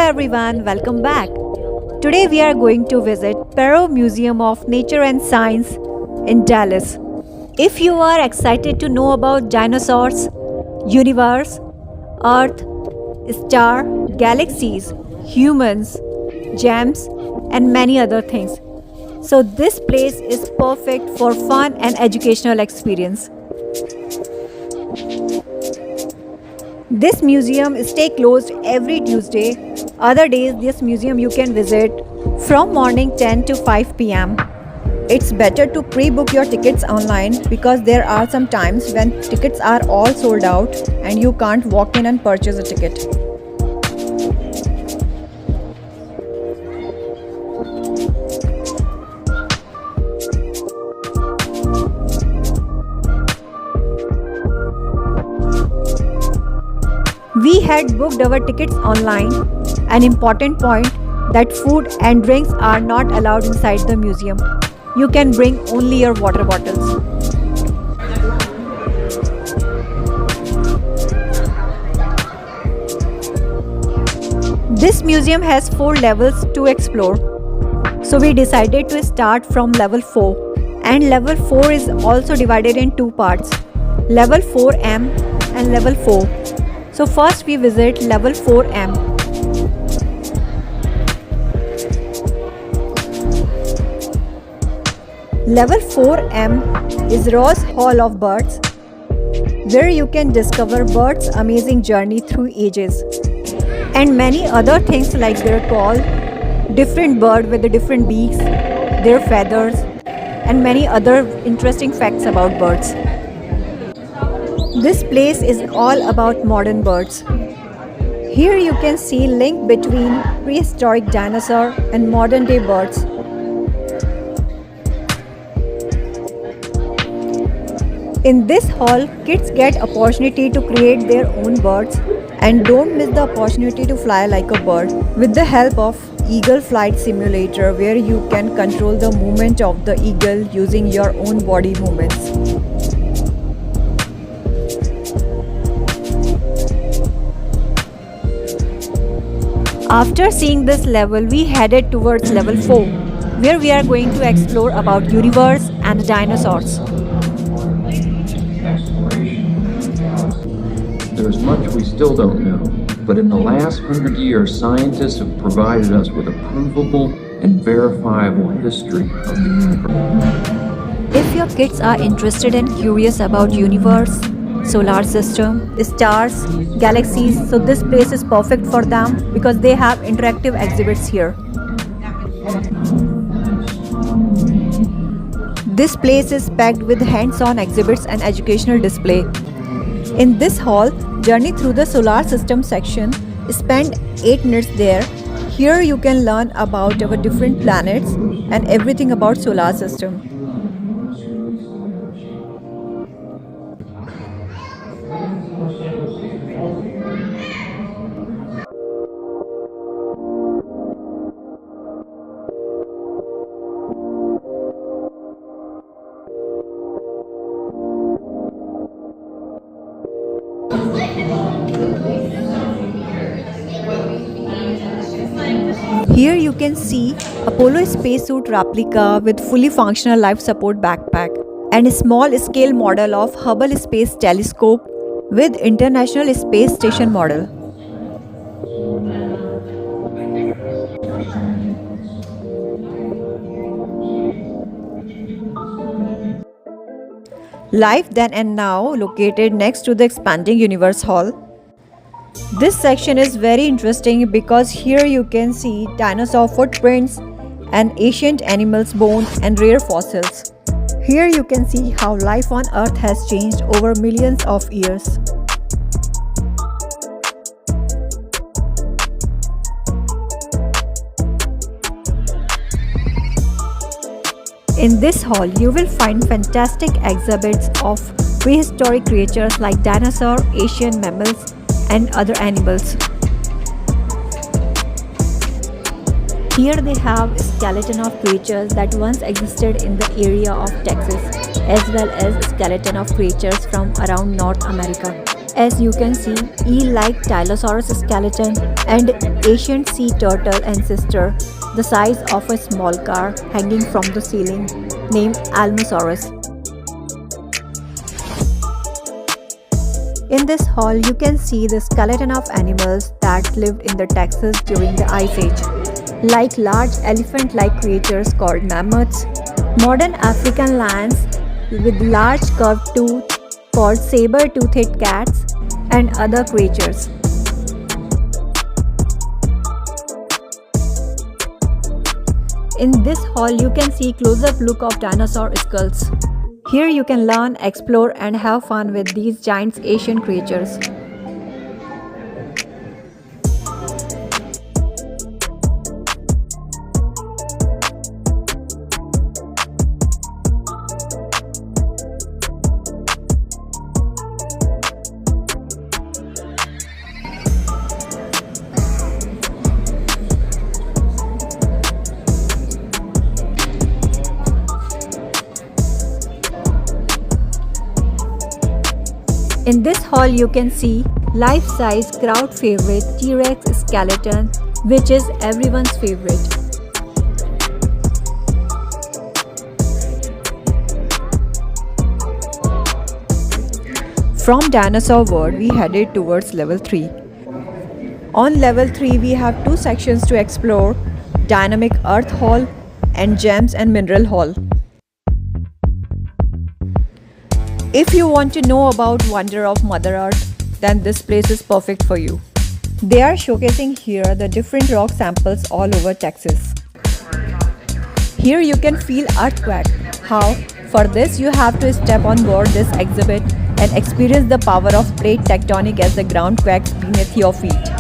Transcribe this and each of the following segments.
everyone, welcome back. Today we are going to visit Perot Museum of Nature and Science in Dallas. If you are excited to know about dinosaurs, universe, earth, star, galaxies, humans, gems and many other things. So this place is perfect for fun and educational experience. This museum stay closed every Tuesday. Other days this museum you can visit from morning 10 to 5 p.m. It's better to pre-book your tickets online because there are some times when tickets are all sold out and you can't walk in and purchase a ticket. We had booked our tickets online. An important point that food and drinks are not allowed inside the museum. You can bring only your water bottles. This museum has 4 levels to explore. So we decided to start from level 4. And level 4 is also divided in 2 parts. Level 4M and level 4. So first we visit level 4M. Level 4M is Ross Hall of Birds, where you can discover birds' amazing journey through ages and many other things like their call, different bird with the different beaks, their feathers and many other interesting facts about birds. This place is all about modern birds. Here you can see link between prehistoric dinosaur and modern day birds. In this hall, kids get opportunity to create their own birds and don't miss the opportunity to fly like a bird with the help of Eagle Flight Simulator, where you can control the movement of the eagle using your own body movements. After seeing this level, we headed towards level 4, where we are going to explore about universe and dinosaurs. There's much we still don't know, but in the last 100 years, scientists have provided us with a provable and verifiable history of the universe. If your kids are interested and curious about universe, solar system, stars, galaxies, so this place is perfect for them because they have interactive exhibits here. This place is packed with hands-on exhibits and educational display. In this hall, journey through the solar system section, spend 8 minutes there. Here you can learn about our different planets and everything about solar system. Here you can see Apollo spacesuit replica with fully functional life support backpack and a small scale model of Hubble Space Telescope with International Space Station model. Life Then and Now, located next to the expanding Universe Hall. This section is very interesting because here you can see dinosaur footprints and ancient animals' bones and rare fossils. Here you can see how life on Earth has changed over millions of years. In this hall, you will find fantastic exhibits of prehistoric creatures like dinosaurs, Asian mammals, and other animals. Here they have a skeleton of creatures that once existed in the area of Texas, as well as a skeleton of creatures from around North America. As you can see, eel-like Tylosaurus skeleton and ancient sea turtle ancestor, the size of a small car hanging from the ceiling, named Allosaurus. In this hall, you can see the skeleton of animals that lived in the Texas during the Ice Age, like large elephant-like creatures called mammoths, modern African lions with large curved tooth called saber-toothed cats, and other creatures. In this hall, you can see close-up look of dinosaur skulls. Here you can learn, explore and have fun with these giant Asian creatures. In this hall you can see life-size crowd favorite T-Rex skeleton, which is everyone's favorite. From Dinosaur World we headed towards level 3. On level 3 we have two sections to explore: Dynamic Earth Hall and Gems and Mineral Hall. If you want to know about wonder of Mother Earth, then this place is perfect for you. They are showcasing here the different rock samples all over Texas. Here you can feel earthquake. How? For this you have to step on board this exhibit and experience the power of plate tectonic as the ground quakes beneath your feet.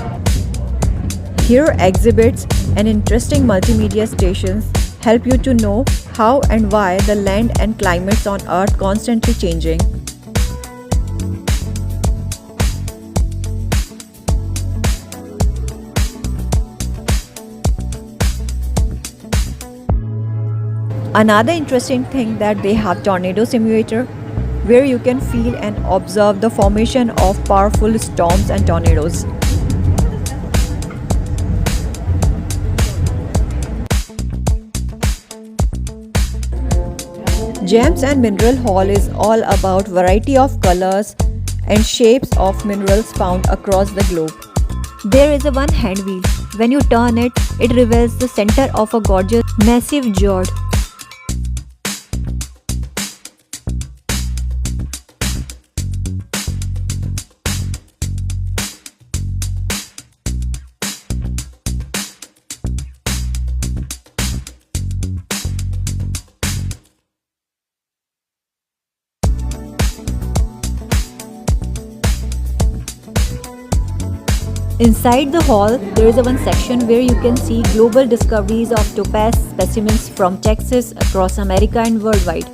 Here exhibits and interesting multimedia stations help you to know how and why the land and climates on Earth constantly changing. Another interesting thing that they have tornado simulator, where you can feel and observe the formation of powerful storms and tornadoes. Gems and Mineral Hall is all about variety of colors and shapes of minerals found across the globe. There is a one hand wheel. When you turn it, it reveals the center of a gorgeous massive jewel. Inside the hall, there is a one section where you can see global discoveries of topaz specimens from Texas across America and worldwide.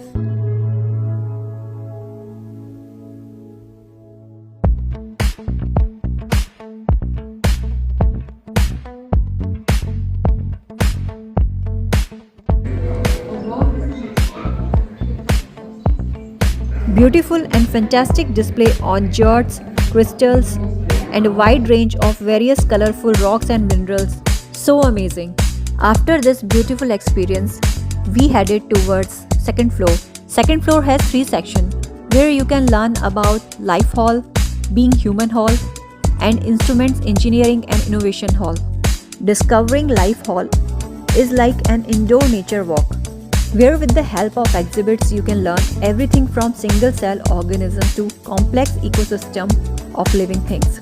Beautiful and fantastic display on jewels, crystals, and a wide range of various colorful rocks and minerals. So amazing. After this beautiful experience, we headed towards second floor. Second floor has three sections where you can learn about Life Hall, Being Human Hall, and Instruments Engineering and Innovation Hall. Discovering Life Hall is like an indoor nature walk, where with the help of exhibits you can learn everything from single cell organisms to complex ecosystem of living things.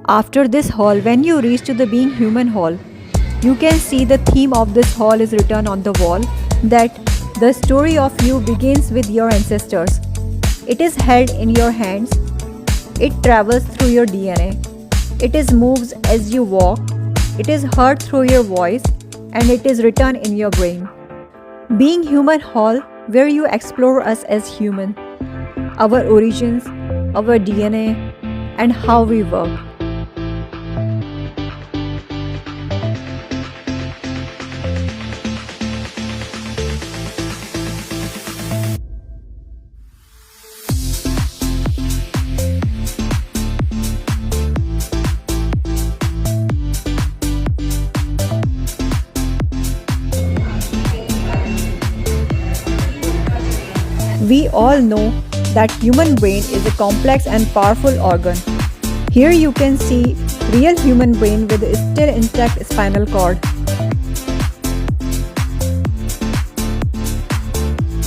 After this hall, when you reach to the Being Human Hall, you can see the theme of this hall is written on the wall, that the story of you begins with your ancestors. It is held in your hands. It travels through your DNA. It is moves as you walk. It is heard through your voice, and it is written in your brain. Being Human Hall, where you explore us as human, our origins, our DNA, and how we work. We all know that human brain is a complex and powerful organ. Here you can see real human brain with a still intact spinal cord.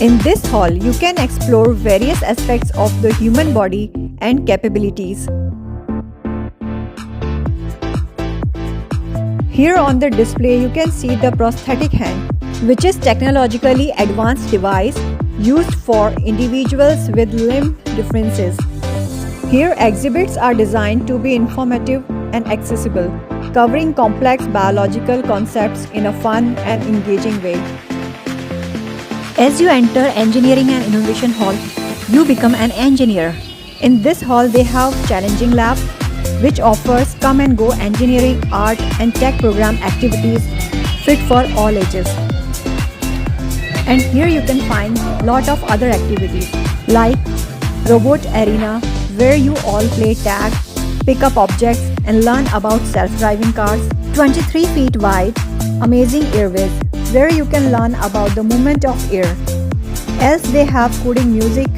In this hall, you can explore various aspects of the human body and capabilities. Here on the display, you can see the prosthetic hand, which is technologically advanced device used for individuals with limb differences. Here, exhibits are designed to be informative and accessible, covering complex biological concepts in a fun and engaging way. As you enter Engineering and Innovation Hall, you become an engineer. In this hall, they have Challenging Lab, which offers come and go engineering, art, and tech program activities fit for all ages. And here you can find lot of other activities like Robot Arena, where you all play tag, pick up objects and learn about self-driving cars. 23 feet wide, Amazing Airways, where you can learn about the movement of air. Else they have coding music,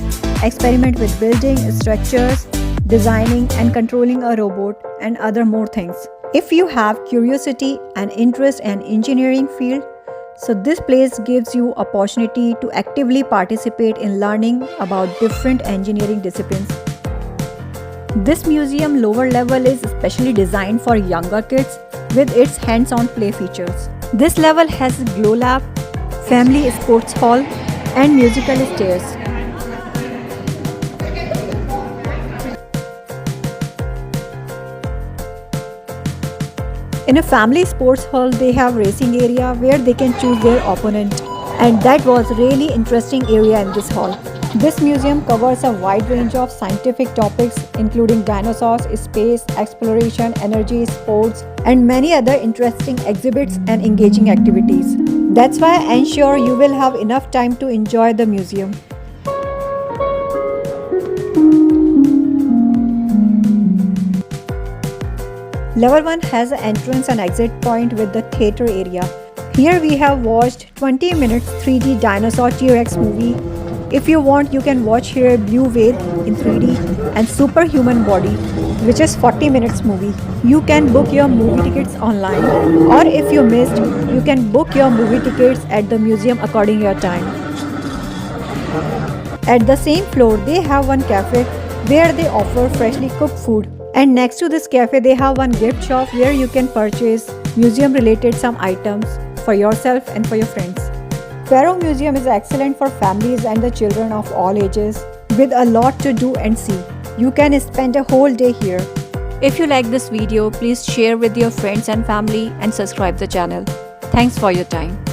experiment with building structures, designing and controlling a robot and other more things. If you have curiosity and interest in engineering field, so this place gives you opportunity to actively participate in learning about different engineering disciplines. This museum lower level is specially designed for younger kids with its hands-on play features. This level has Glow Lab, Family Sports Hall and musical stairs. In a family sports hall, they have racing area where they can choose their opponent. And that was really interesting area in this hall. This museum covers a wide range of scientific topics including dinosaurs, space, exploration, energy, sports, and many other interesting exhibits and engaging activities. That's why I ensure you will have enough time to enjoy the museum. Level 1 has an entrance and exit point with the theatre area. Here we have watched 20 minutes 3D Dinosaur T-Rex movie. If you want, you can watch here Blue Whale in 3D and Superhuman Body, which is 40 minutes movie. You can book your movie tickets online, or if you missed, you can book your movie tickets at the museum according your time. At the same floor, they have one cafe where they offer freshly cooked food. And next to this cafe, they have one gift shop where you can purchase museum related some items for yourself and for your friends. Pero Museum is excellent for families and the children of all ages with a lot to do and see. You can spend a whole day here. If you like this video, please share with your friends and family and subscribe the channel. Thanks for your time.